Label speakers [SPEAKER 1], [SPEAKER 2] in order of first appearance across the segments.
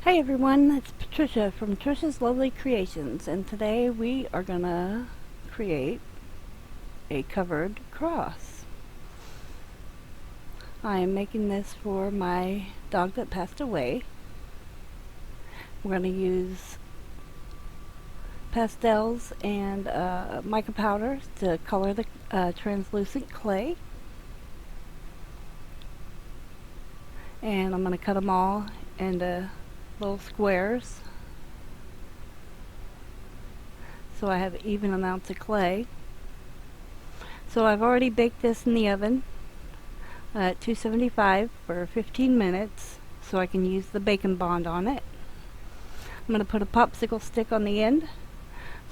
[SPEAKER 1] Hey everyone, it's Patricia from Trisha's Lovely Creations, and today we are gonna create a covered cross. I am making this for my dog that passed away. We're gonna use pastels and mica powder to color the translucent clay. And I'm gonna cut them all into little squares so I have even amounts of clay. So I've already baked this in the oven at 275 for 15 minutes so I can use the bacon bond on it. I'm going to put a popsicle stick on the end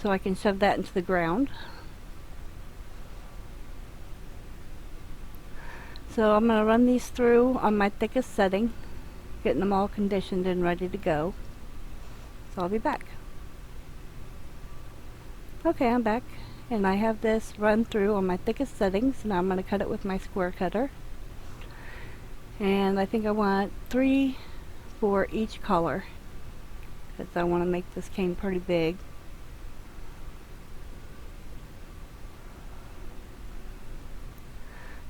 [SPEAKER 1] so I can shove that into the ground. So I'm going to run these through on my thickest setting, getting them all conditioned and ready to go. So I'll be back. Okay, I'm back, and I have this run through on my thickest settings. Now I'm going to cut it with my square cutter. And I think I want 3 for each color, because I want to make this cane pretty big.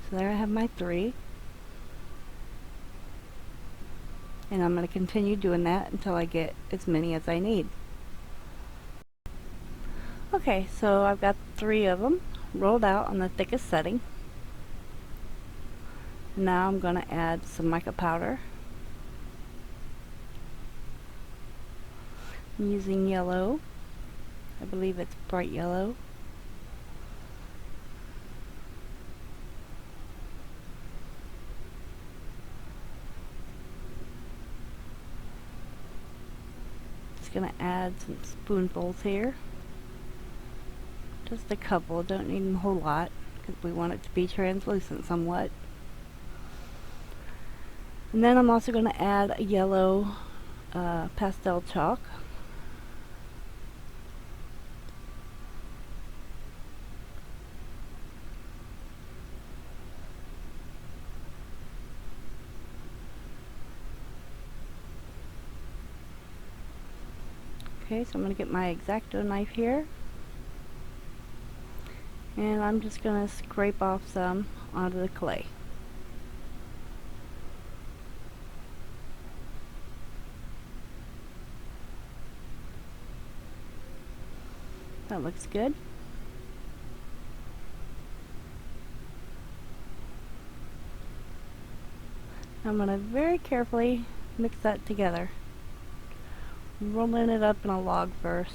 [SPEAKER 1] So there I have my 3. And I'm going to continue doing that until I get as many as I need. Okay, so I've got 3 of them rolled out on the thickest setting. Now I'm going to add some mica powder. I'm using yellow. I believe it's bright yellow. Just going to add some spoonfuls here. Just a couple, don't need a whole lot because we want it to be translucent somewhat. And then I'm also going to add a yellow pastel chalk. Okay, so I'm going to get my X-Acto knife here. And I'm just going to scrape off some onto the clay. That looks good. I'm going to very carefully mix that together, rolling it up in a log first.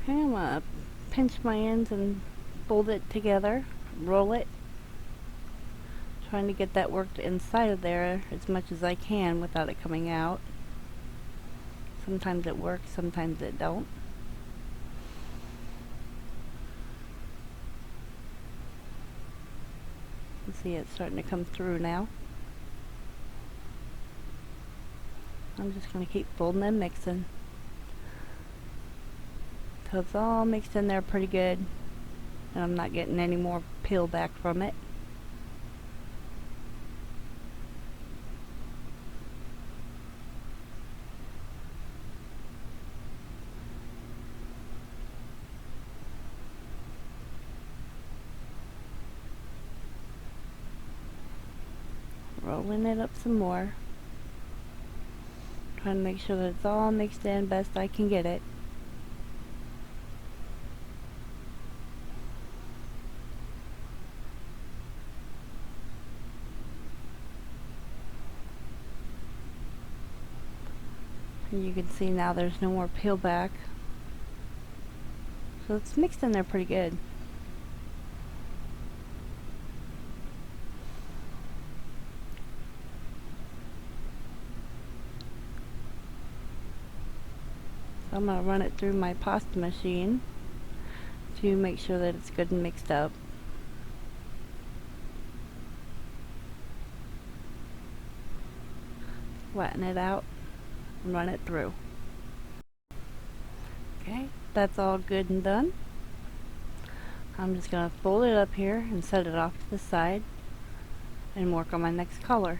[SPEAKER 1] Okay, I'm going to pinch my ends and fold it together, roll it, trying to get that worked inside of there as much as I can without it coming out. Sometimes it works, sometimes it don't. You can see it's starting to come through now. I'm just going to keep folding and mixing till it's all mixed in there pretty good and I'm not getting any more peel back from it. Rolling it up some more, trying to make sure that it's all mixed in best I can get it. And you can see now there's no more peel back, so it's mixed in there pretty good. I'm going to run it through my pasta machine to make sure that it's good and mixed up. Flatten it out and run it through. Okay, that's all good and done. I'm just going to fold it up here and set it off to the side and work on my next color.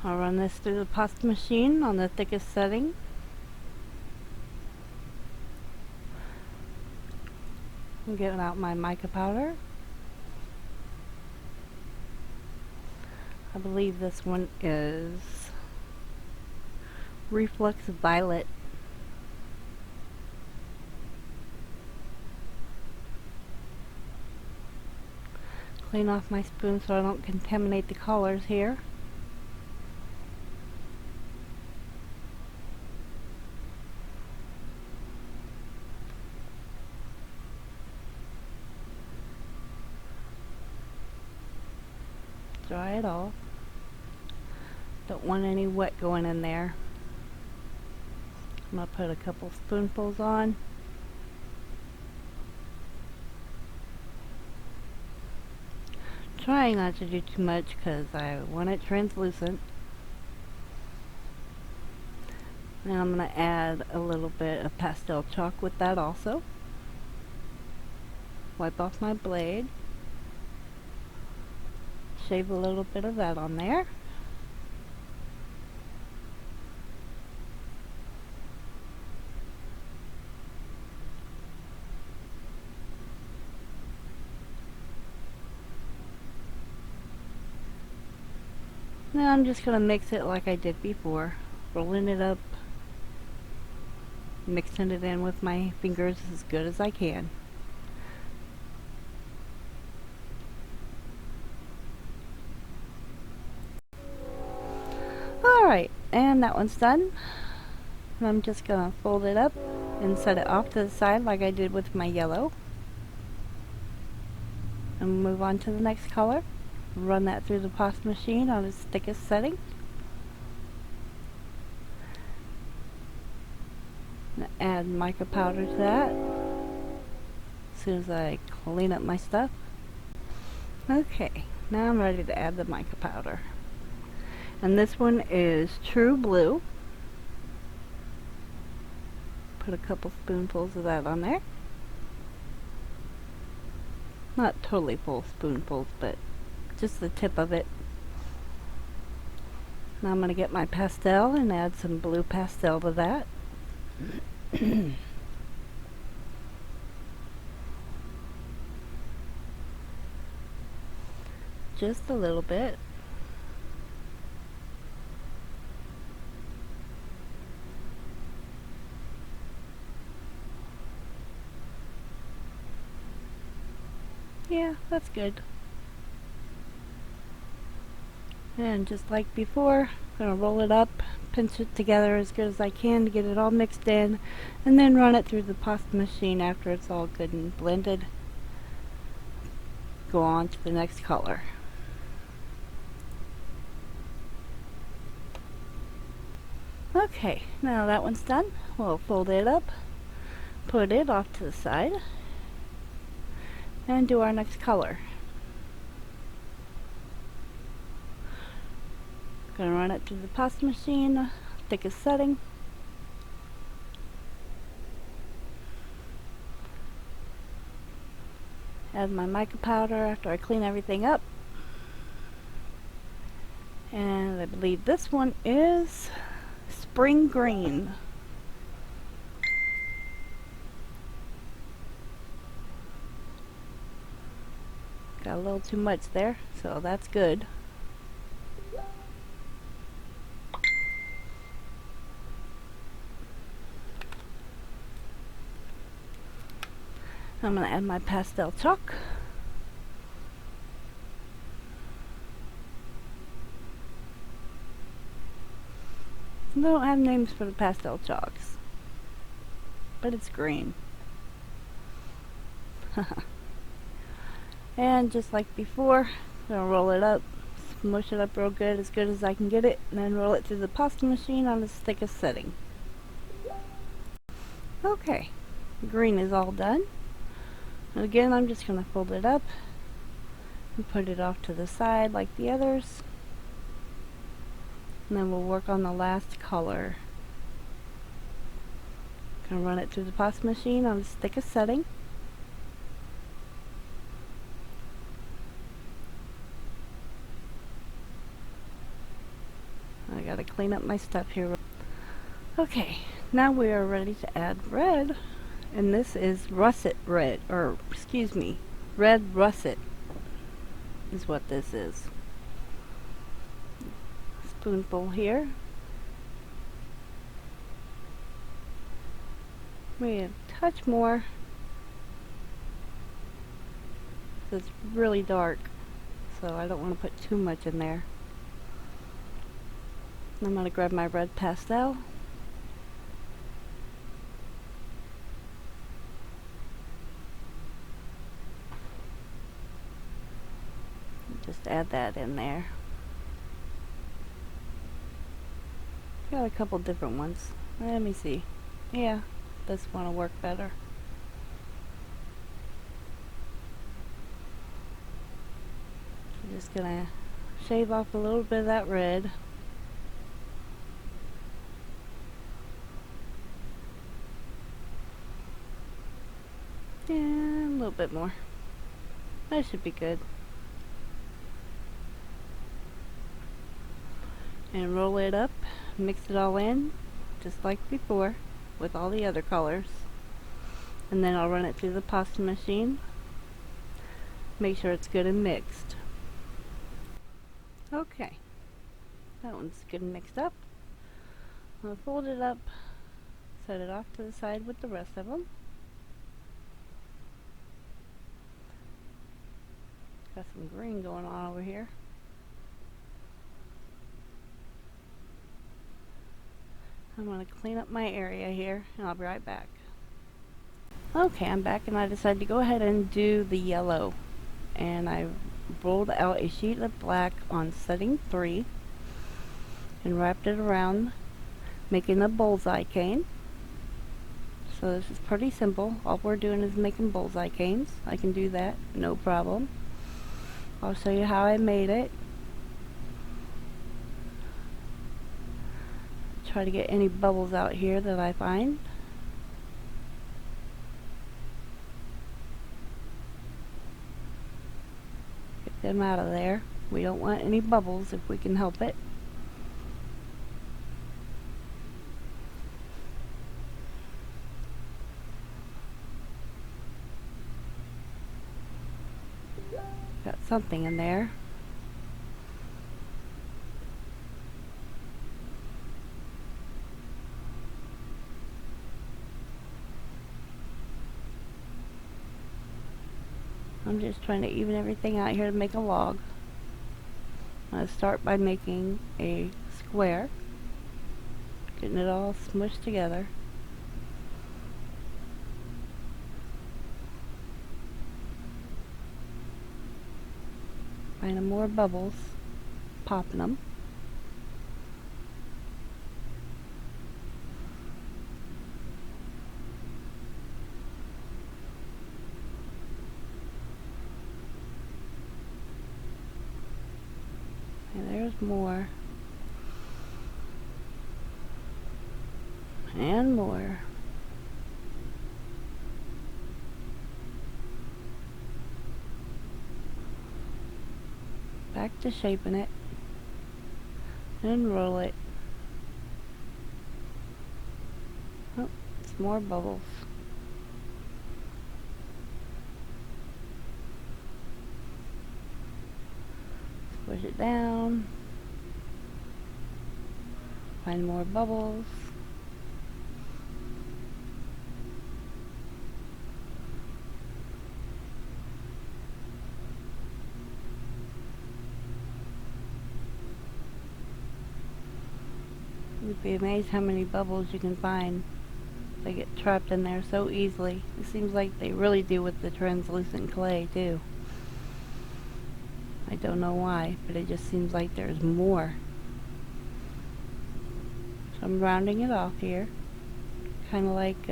[SPEAKER 1] I'll run this through the pasta machine on the thickest setting. I'm getting out my mica powder. I believe this one is Reflux Violet. Clean off my spoon so I don't contaminate the colors here. Dry it off. Don't want any wet going in there. I'm going to put a couple spoonfuls on. Trying not to do too much because I want it translucent. And I'm going to add a little bit of pastel chalk with that also. Wipe off my blade. Shave a little bit of that on there. Now I'm just going to mix it like I did before, rolling it up, mixing it in with my fingers as good as I can. Alright, and that one's done. And I'm just going to fold it up and set it off to the side like I did with my yellow. And move on to the next color. Run that through the pasta machine on its thickest setting. Add mica powder to that as soon as I clean up my stuff. Okay, now I'm ready to add the mica powder. And this one is True Blue. Put a couple spoonfuls of that on there. Not totally full spoonfuls, but just the tip of it. Now I'm going to get my pastel and add some blue pastel to that. Just a little bit. Yeah, that's good. And just like before, I'm going to roll it up, pinch it together as good as I can to get it all mixed in, and then run it through the pasta machine after it's all good and blended. Go on to the next color. Okay, now that one's done. We'll fold it up, put it off to the side, and do our next color. Gonna run it through the pasta machine, thickest setting. Add my mica powder after I clean everything up. And I believe this one is Spring Green. Got a little too much there, so that's good. I'm going to add my pastel chalk. I don't have names for the pastel chalks, but it's green. And just like before, I'm going to roll it up, smush it up real good as I can get it, and then roll it through the pasta machine on its thickest setting. Okay, green is all done. And again, I'm just going to fold it up and put it off to the side like the others. And then we'll work on the last color. Gonna run it through the pasta machine on its thickest setting. I gotta clean up my stuff here. Okay, now we are ready to add red, and this is russet red, or excuse me, red russet is what this is. Spoonful here. Maybe a touch more. It's really dark, so I don't want to put too much in there. I'm going to grab my red pastel. Just add that in there. Got a couple different ones. Let me see. Yeah, this one will work better. I'm just gonna shave off a little bit of that red. And a little bit more. That should be good. And roll it up, mix it all in, just like before, with all the other colors. And then I'll run it through the pasta machine. Make sure it's good and mixed. Okay, that one's good and mixed up. I'll fold it up, set it off to the side with the rest of them. Got some green going on over here. I'm going to clean up my area here, and I'll be right back. Okay, I'm back, and I decided to go ahead and do the yellow. And I rolled out a sheet of black on setting 3 and wrapped it around, making a bullseye cane. So this is pretty simple. All we're doing is making bullseye canes. I can do that, no problem. I'll show you how I made it. Try to get any bubbles out here that I find. Get them out of there. We don't want any bubbles if we can help it. Got something in there. I'm just trying to even everything out here to make a log. I'm going to start by making a square, getting it all smushed together. Finding more bubbles, popping them. And there's more. And more. Back to shaping it. And roll it. Oh, it's more bubbles. Push it down. Find more bubbles. You'd be amazed how many bubbles you can find. They get trapped in there so easily. It seems like they really do with the translucent clay too. I don't know why, but it just seems like there's more. So I'm rounding it off here, kind of like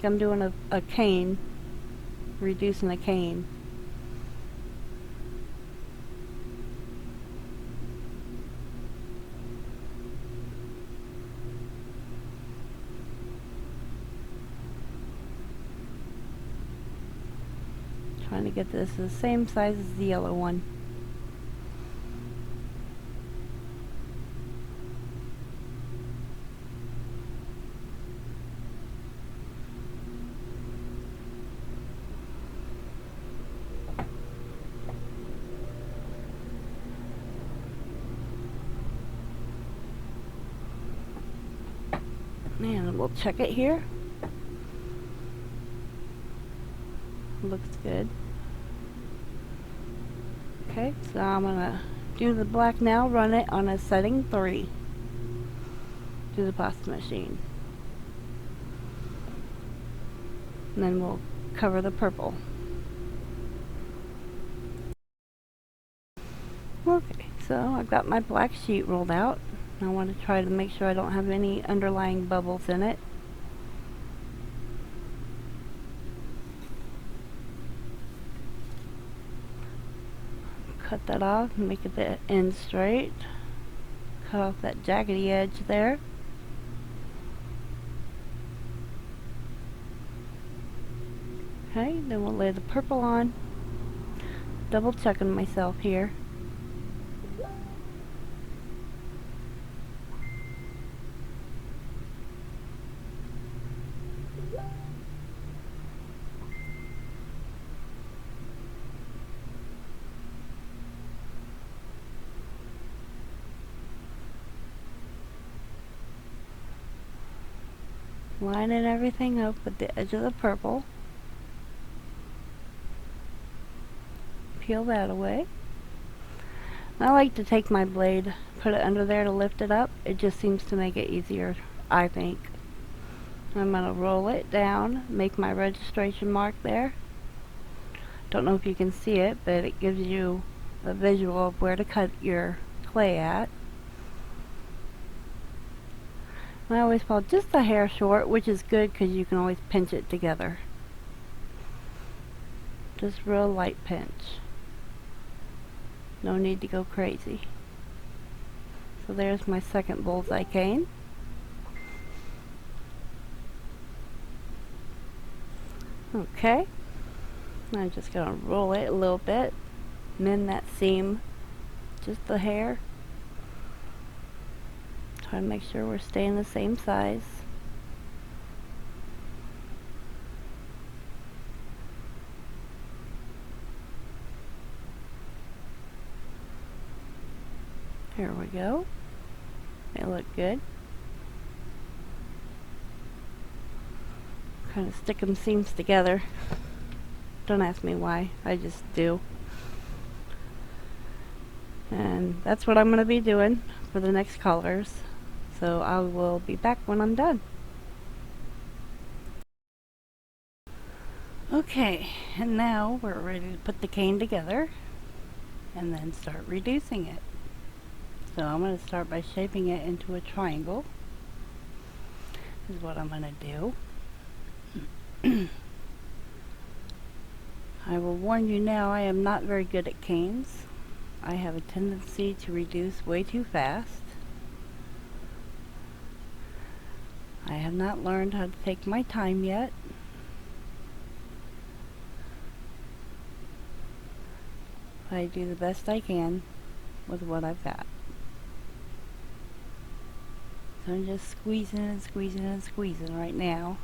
[SPEAKER 1] I'm doing a cane, reducing a cane. Trying to get this the same size as the yellow one. And we'll check it here. Looks good. Okay, so I'm gonna do the black now, run it on a setting 3 to the pasta machine. And then we'll cover the purple. Okay, so I've got my black sheet rolled out. I want to try to make sure I don't have any underlying bubbles in it. Cut that off, make it the end straight. Cut off that jaggedy edge there. Okay, then we'll lay the purple on. Double checking myself here. Lining everything up with the edge of the purple. Peel that away. I like to take my blade, put it under there to lift it up. It just seems to make it easier, I think. I'm going to roll it down, make my registration mark there. Don't know if you can see it, but it gives you a visual of where to cut your clay at. I always fall just a hair short, which is good because you can always pinch it together. Just real light pinch. No need to go crazy. So there's my second bullseye cane. Okay. I'm just going to roll it a little bit. Mend that seam just a hair. Try to make sure we're staying the same size. Here we go. They look good. Kind of stick them seams together. Don't ask me why, I just do. And that's what I'm going to be doing for the next colors. So I will be back when I'm done. Okay, and now we're ready to put the cane together and then start reducing it. So I'm going to start by shaping it into a triangle. This is what I'm going to do. I will warn you now, I am not very good at canes. I have a tendency to reduce way too fast. I have not learned how to take my time yet. I do the best I can with what I've got. So I'm just squeezing and squeezing and squeezing right now.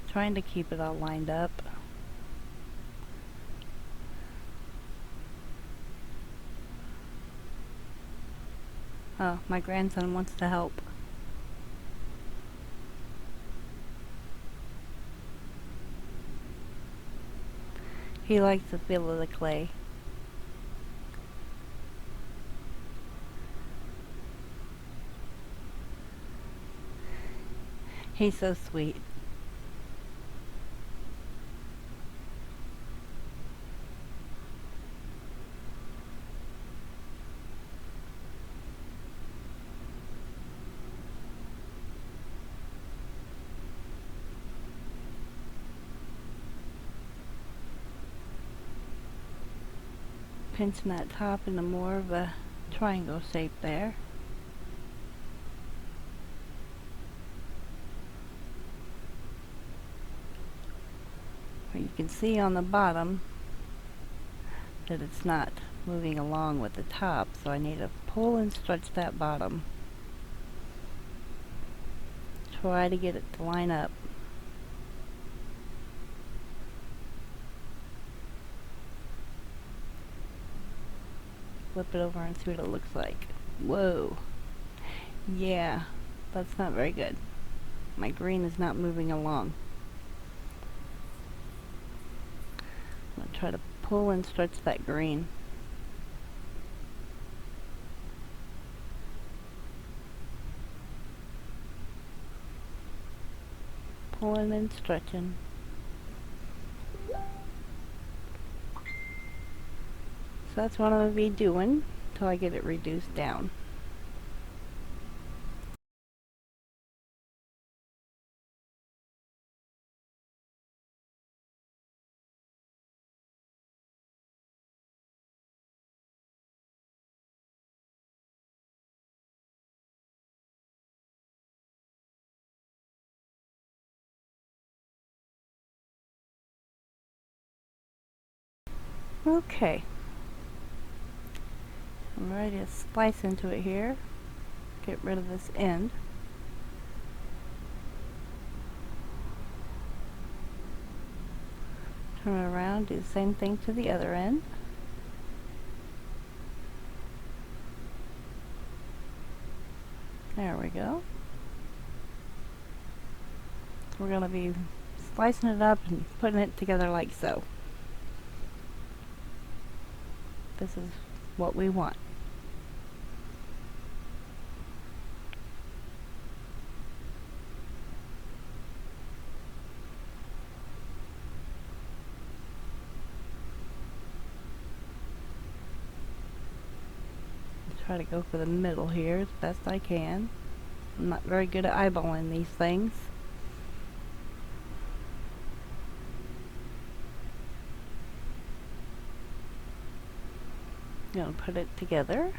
[SPEAKER 1] Trying to keep it all lined up. Oh, my grandson wants to help. He likes the feel of the clay. He's so sweet. Pinching that top into more of a triangle shape there. Are you can see on the bottom that it's not moving along with the top, so I need to pull and stretch that bottom. Try to get it to line up. Flip it over and see what it looks like. Whoa. Yeah, that's not very good. My green is not moving along. I'm going to try to pull and stretch that green. Pulling and stretching. So that's what I'm going to be doing until I get it reduced down. Okay. I'm ready to slice into it here. Get rid of this end. Turn it around, do the same thing to the other end. There we go. We're going to be slicing it up and putting it together like so. This is what we want. Try to go for the middle here as best I can. I'm not very good at eyeballing these things. I'm going to put it together.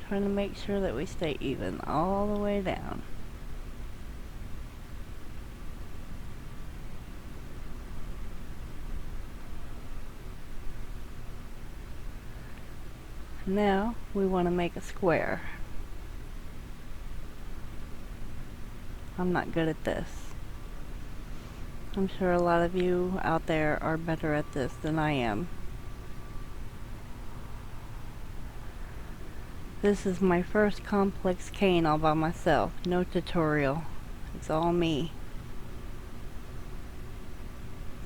[SPEAKER 1] Trying to make sure that we stay even all the way down. Now we want to make a square. I'm not good at this. I'm sure a lot of you out there are better at this than I am. This is my first complex cane all by myself. No tutorial. It's all me.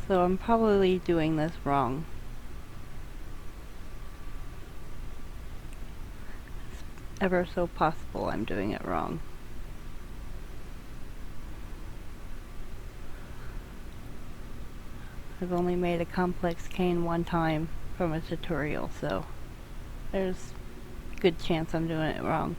[SPEAKER 1] So I'm probably doing this wrong. It's ever so possible I'm doing it wrong. I've only made a complex cane one time from a tutorial, so there's a good chance I'm doing it wrong.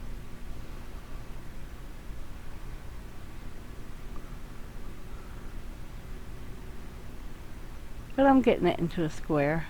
[SPEAKER 1] But I'm getting it into a square.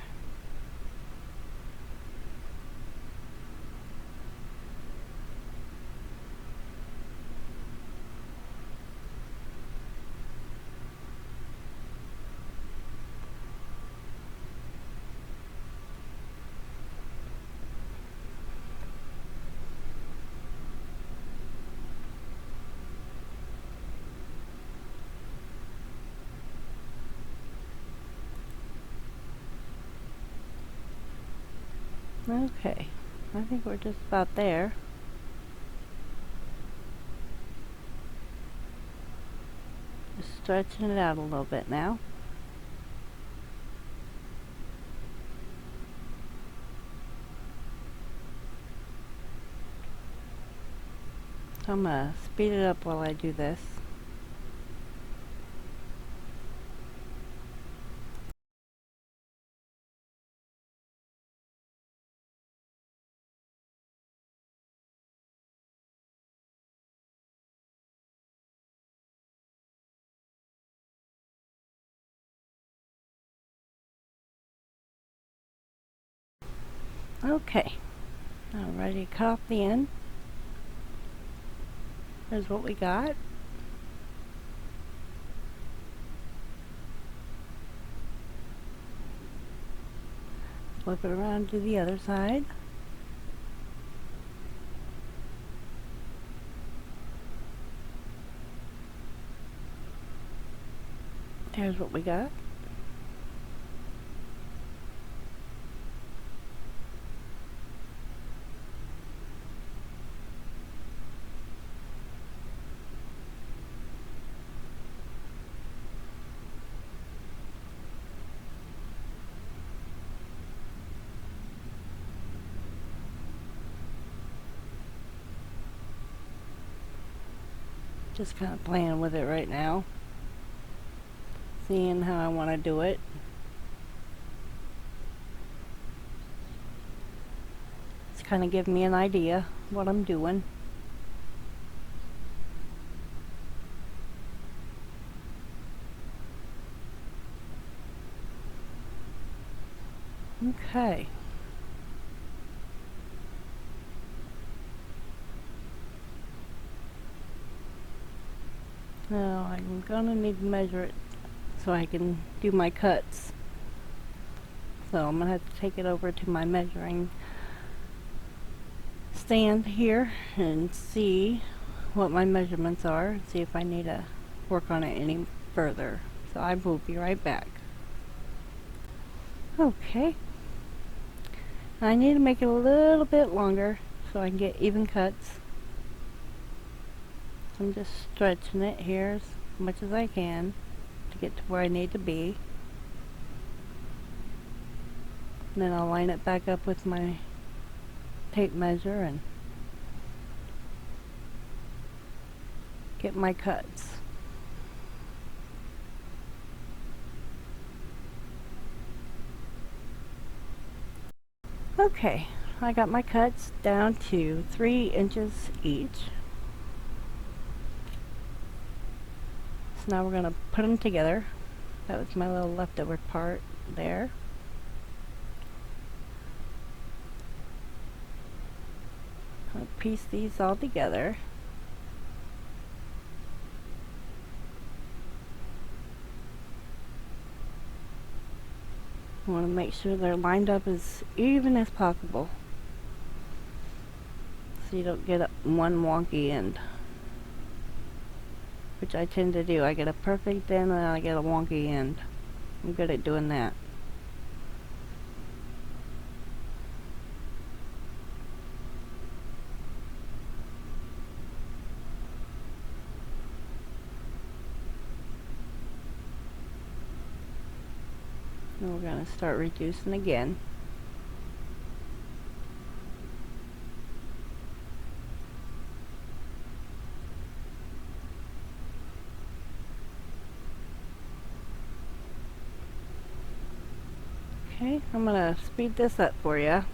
[SPEAKER 1] Okay, I think we're just about there. Just stretching it out a little bit now. So I'm going to speed it up while I do this. Okay, now I'm ready to cut off the end. Here's what we got. flip it around to the other side. Here's what we got. Just kind of playing with it right now, seeing how I want to do it. It's kind of giving me an idea what I'm doing. Okay. Now I'm gonna need to measure it so I can do my cuts. So I'm gonna have to take it over to my measuring stand here and see what my measurements are and see if I need to work on it any further. So I will be right back. Okay. I need to make it a little bit longer so I can get even cuts. I'm just stretching it here as much as I can to get to where I need to be. And then I'll line it back up with my tape measure and get my cuts. Okay, I got my cuts down to 3 inches each. So now we're going to put them together. That was my little leftover part there. I'll piece these all together. I want to make sure they're lined up as even as possible, so you don't get one wonky end, which I tend to do. I get a perfect end and I get a wonky end. I'm good at doing that. Then we're going to start reducing again. Okay, I'm going to speed this up for you.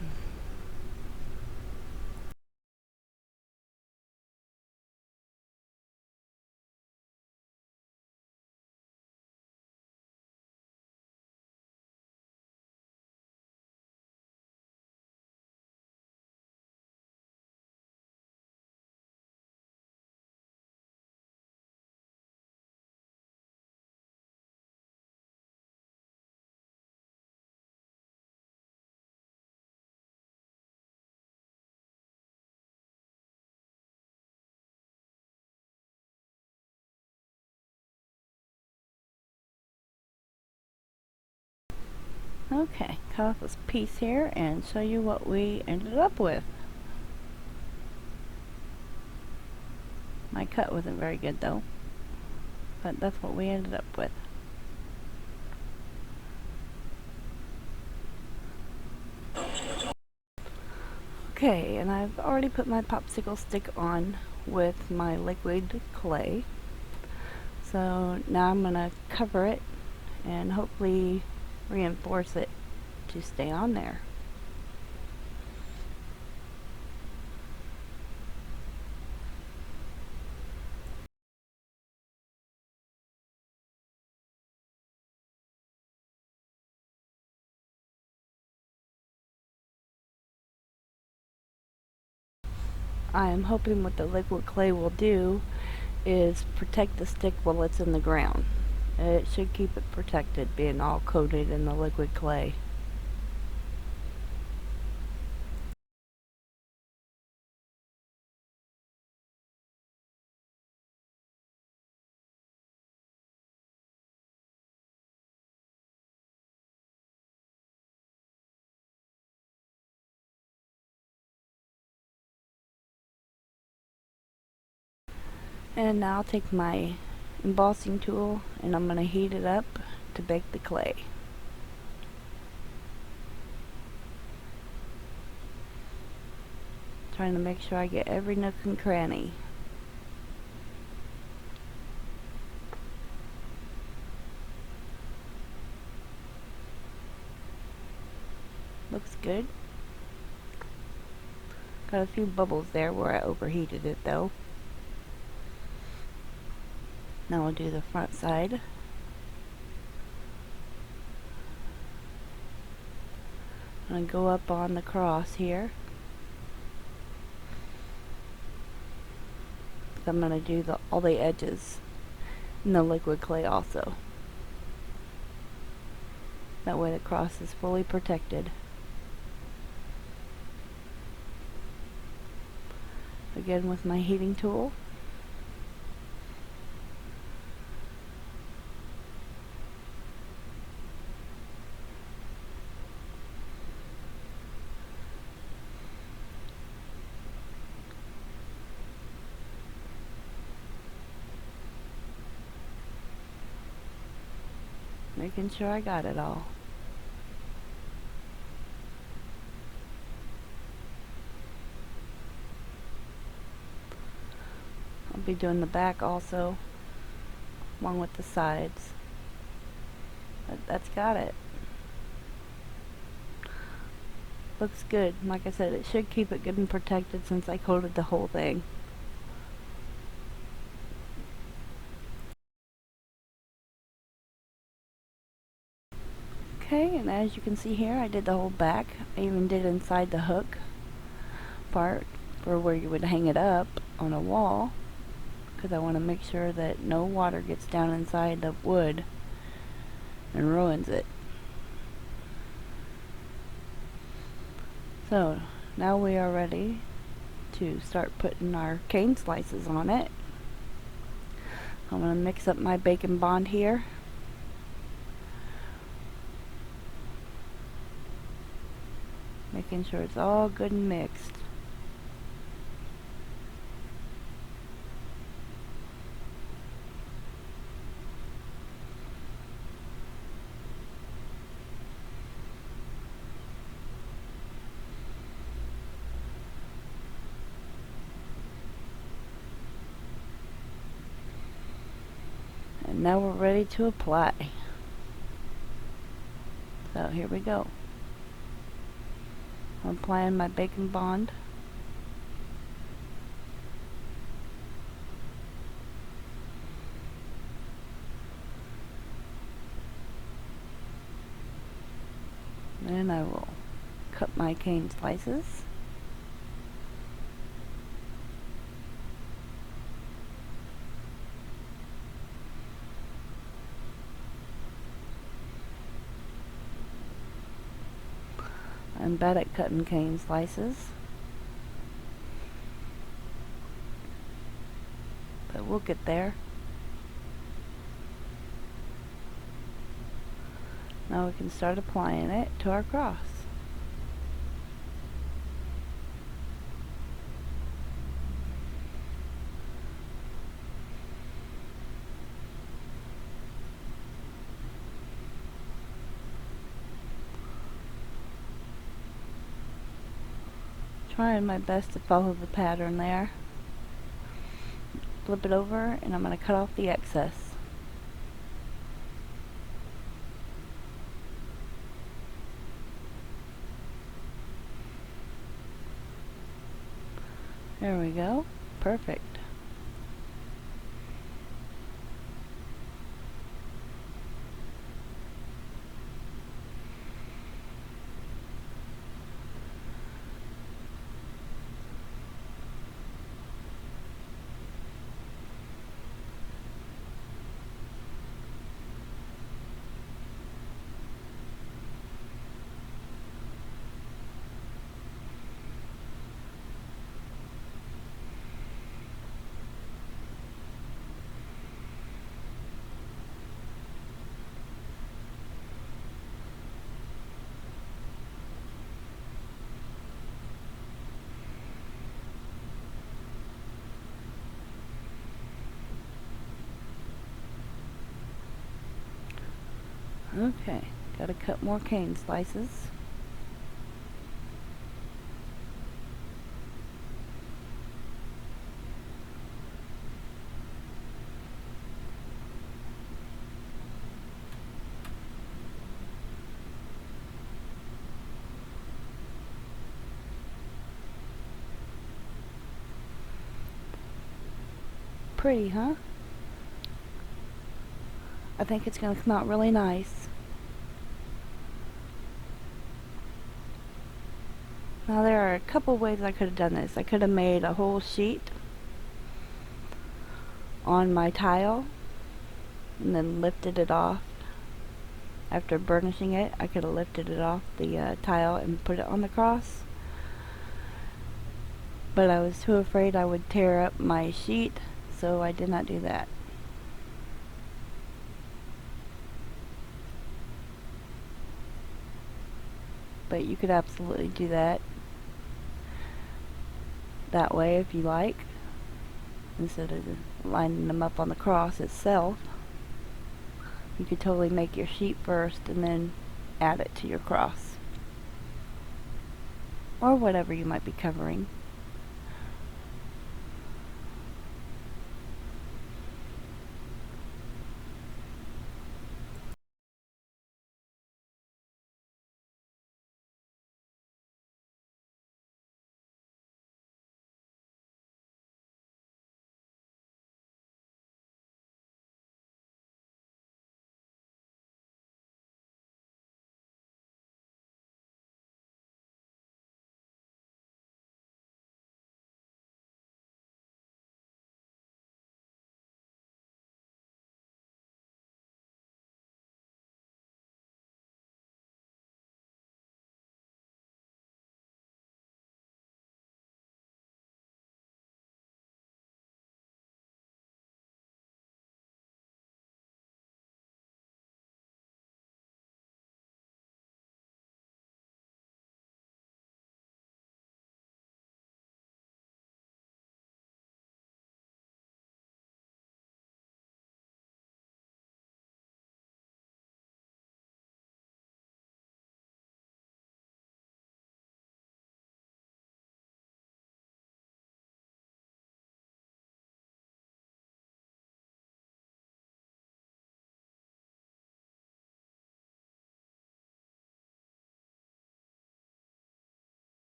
[SPEAKER 1] Okay, cut off this piece here and show you what we ended up with. My cut wasn't very good though, but that's what we ended up with. Okay, and I've already put my popsicle stick on with my liquid clay. So now I'm going to cover it and hopefully reinforce it to stay on there. I am hoping what the liquid clay will do is protect the stick while it's in the ground. It should keep it protected, being all coated in the liquid clay. And now I'll take my embossing tool and I'm going to heat it up to bake the clay. Trying to make sure I get every nook and cranny. Looks good. Got a few bubbles there where I overheated it though. Now we'll do the front side. I'm going to go up on the cross here. I'm going to do all the edges in the liquid clay also. That way the cross is fully protected. Again with my heating tool. Making sure I got it all. I'll be doing the back also, along with the sides. But that's got it. Looks good. Like I said, it should keep it good and protected since I coated the whole thing. Okay, and as you can see here, I did the whole back. I even did inside the hook part for where you would hang it up on a wall, because I want to make sure that no water gets down inside the wood and ruins it. So now we are ready to start putting our cane slices on it. I'm going to mix up my bacon bond here. Making sure it's all good and mixed. And now we're ready to apply. So here we go. I'm applying my bacon bond. Then I will cut my cane slices. I'm bad at cutting cane slices, but we'll get there. Now we can start applying it to our cross. Trying my best to follow the pattern there. Flip it over and I'm going to cut off the excess. There we go. Perfect. Okay, gotta cut more cane slices. Pretty, huh? I think it's gonna come out really nice. Now there are a couple ways I could have done this. I could have made a whole sheet on my tile and then lifted it off. After burnishing it, I could have lifted it off the tile and put it on the cross. But I was too afraid I would tear up my sheet, so I did not do that. But you could absolutely do that way if you like, instead of lining them up on the cross itself. You could totally make your sheet first and then add it to your cross, or whatever you might be covering.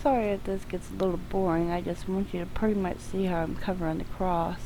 [SPEAKER 1] Sorry if this gets a little boring, I just want you to pretty much see how I'm covering the cross.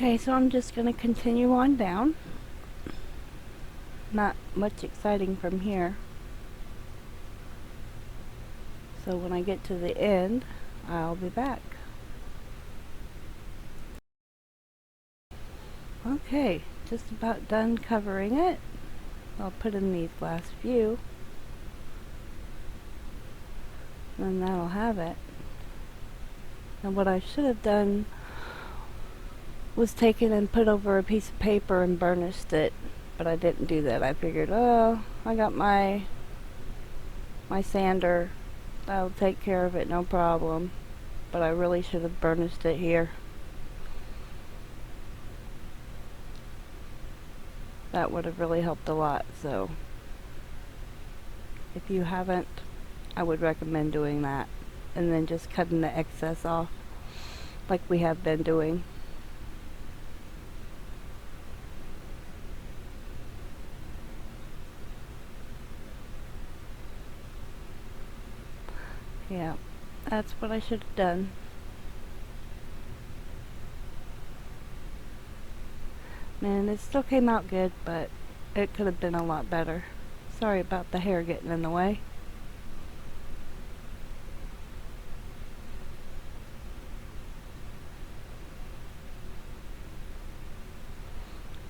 [SPEAKER 1] Okay, so I'm just going to continue on down. Not much exciting from here. So when I get to the end, I'll be back. Okay, just about done covering it. I'll put in these last few. And that'll have it. And what I should have done was taken and put over a piece of paper and burnished it, but I didn't do that. I figured, oh, I got my sander, that'll take care of it, no problem. But I really should have burnished it here. That would have really helped a lot. So if you haven't, I would recommend doing that, and then just cutting the excess off like we have been doing. Yeah, that's what I should have done. Man, it still came out good, but it could have been a lot better. Sorry about the hair getting in the way.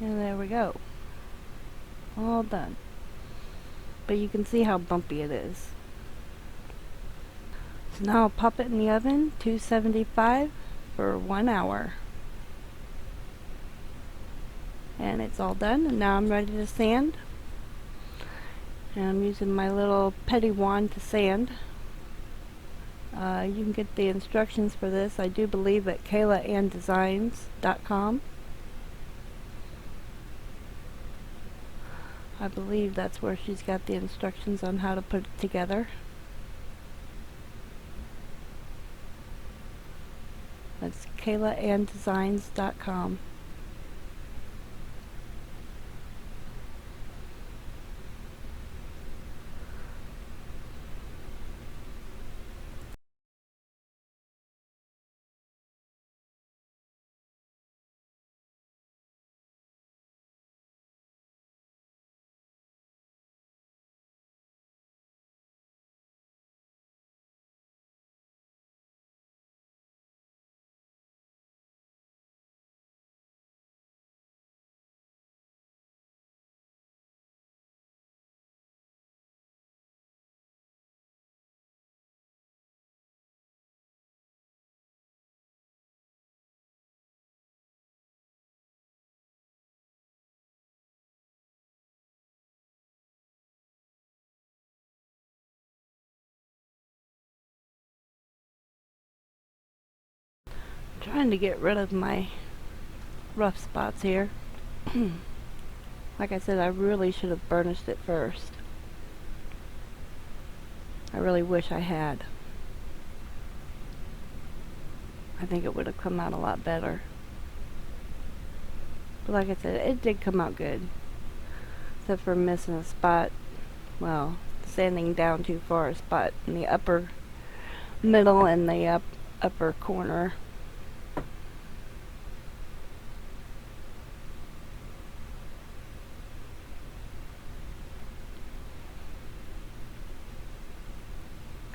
[SPEAKER 1] And there we go. All done. But you can see how bumpy it is. So now I'll pop it in the oven, 275 for 1 hour. And it's all done, and now I'm ready to sand. And I'm using my little petty wand to sand. You can get the instructions for this, I do believe, at kaylaanddesigns.com. I believe that's where she's got the instructions on how to put it together. That's kaylaanddesigns.com. Trying to get rid of my rough spots here. Like I said, I really should have burnished it first. I really wish I had. I think it would have come out a lot better. But like I said, it did come out good. Except for missing a spot. Well, sanding down too far a spot in the upper middle and the upper corner.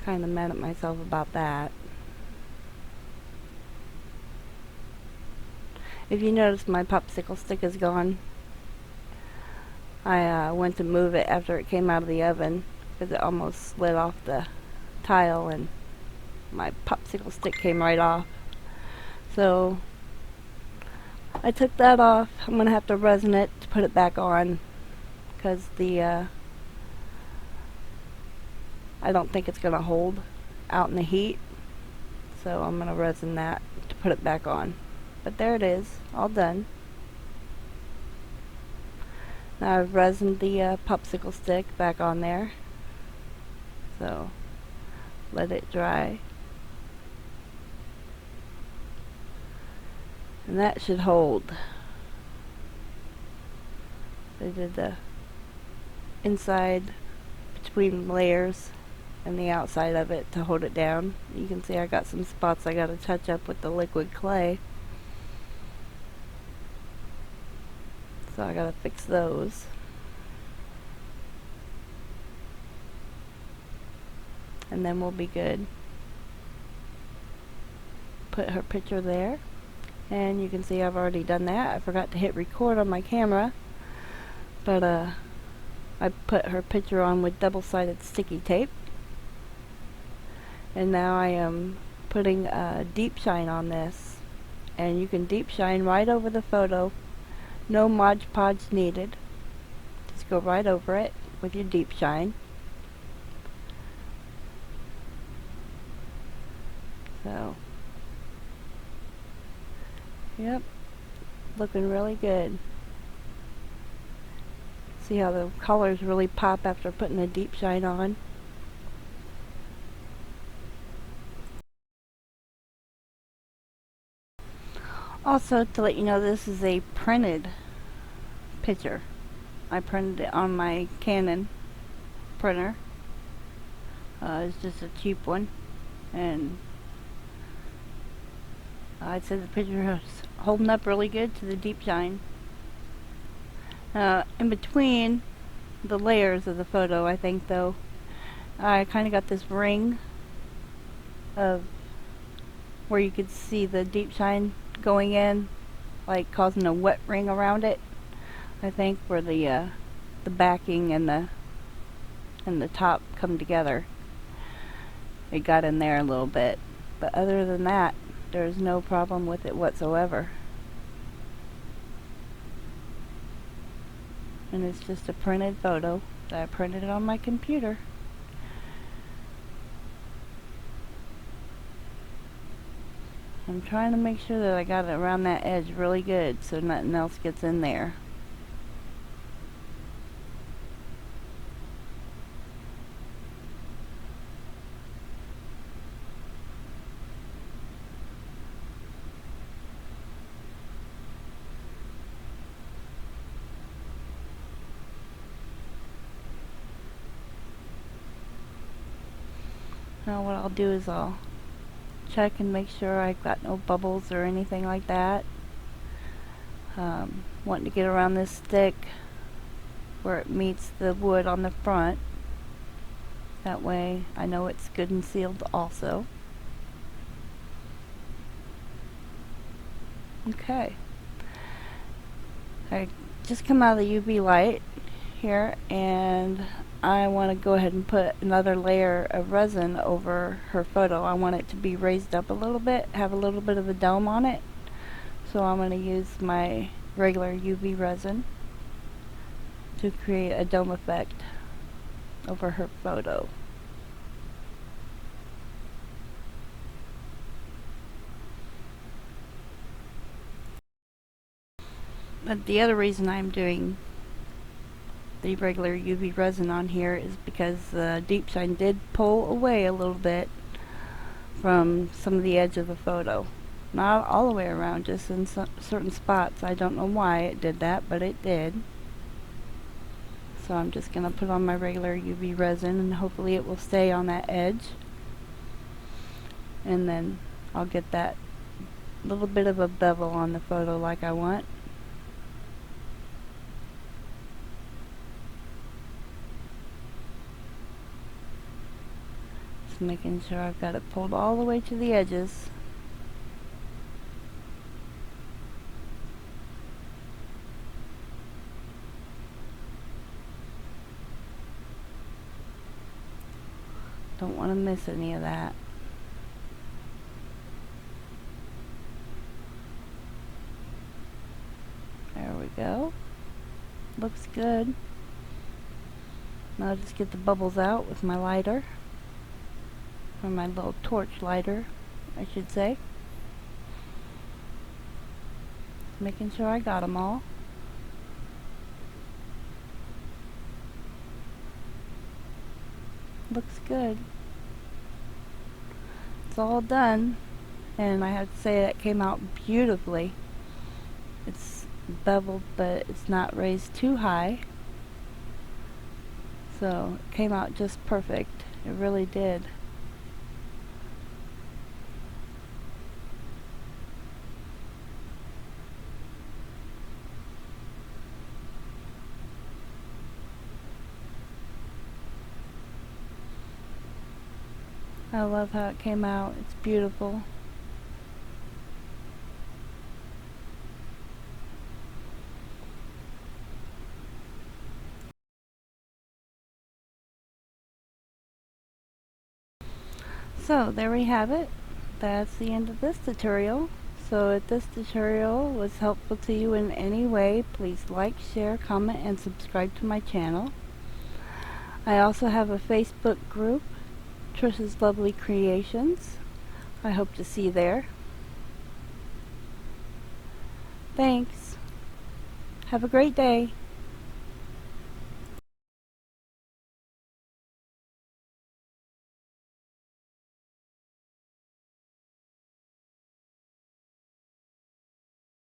[SPEAKER 1] Kind of mad at myself about that. If you notice, my popsicle stick is gone. I went to move it after it came out of the oven because it almost slid off the tile and my popsicle stick came right off. So I took that off. I'm going to have to resin it to put it back on because the I don't think it's going to hold out in the heat. So I'm going to resin that to put it back on. But there it is, all done. Now I've resined the popsicle stick back on there. So let it dry. And that should hold. I did the inside between layers and the outside of it to hold it down. You can see I got some spots I got to touch up with the liquid clay. So I gotta fix those. And then we'll be good. Put her picture there. And you can see I've already done that. I forgot to hit record on my camera. But I put her picture on with double-sided sticky tape. And now I am putting Deepshine on this. And you can deep shine right over the photo. No Mod Podge needed. Just go right over it with your Deepshine. So, yep, looking really good. See how the colors really pop after putting the Deepshine on. Also, to let you know, this is a printed picture. I printed it on my Canon printer. It's just a cheap one, and I'd say the picture is holding up really good to the Deepshine. In between the layers of the photo, I think, though, I kind of got this ring of where you could see the Deepshine going in, like causing a wet ring around it. I think where the backing and the top come together, it got in there a little bit. But other than that, there's no problem with it whatsoever. And it's just a printed photo that I printed it on my computer. I'm trying to make sure that I got it around that edge really good so nothing else gets in there. Now what I'll do is I'll check and make sure I've got no bubbles or anything like that. Wanting to get around this stick where it meets the wood on the front. That way I know it's good and sealed also. Okay. I just come out of the UV light here, and I want to go ahead and put another layer of resin over her photo. I want it to be raised up a little bit, have a little bit of a dome on it. So I'm going to use my regular UV resin to create a dome effect over her photo. But the other reason I'm doing the regular UV resin on here is because the Deepshine did pull away a little bit from some of the edge of the photo. Not all the way around, just in certain spots. I don't know why it did that, but it did. So I'm just going to put on my regular UV resin, and hopefully it will stay on that edge. And then I'll get that little bit of a bevel on the photo like I want. Just making sure I've got it pulled all the way to the edges. Don't want to miss any of that. There we go. Looks good. Now I'll just get the bubbles out with my lighter. Or my little torch lighter, I should say. Making sure I got them all. Looks good. It's all done, and I have to say that came out beautifully. It's beveled, but it's not raised too high, so it came out just perfect. It really did. I love how it came out. It's beautiful. So there we have it. That's the end of this tutorial. So if this tutorial was helpful to you in any way, please like, share, comment, and subscribe to my channel. I also have a Facebook group, Trisha's Lovely Creations. I hope to see you there. Thanks. Have a great day.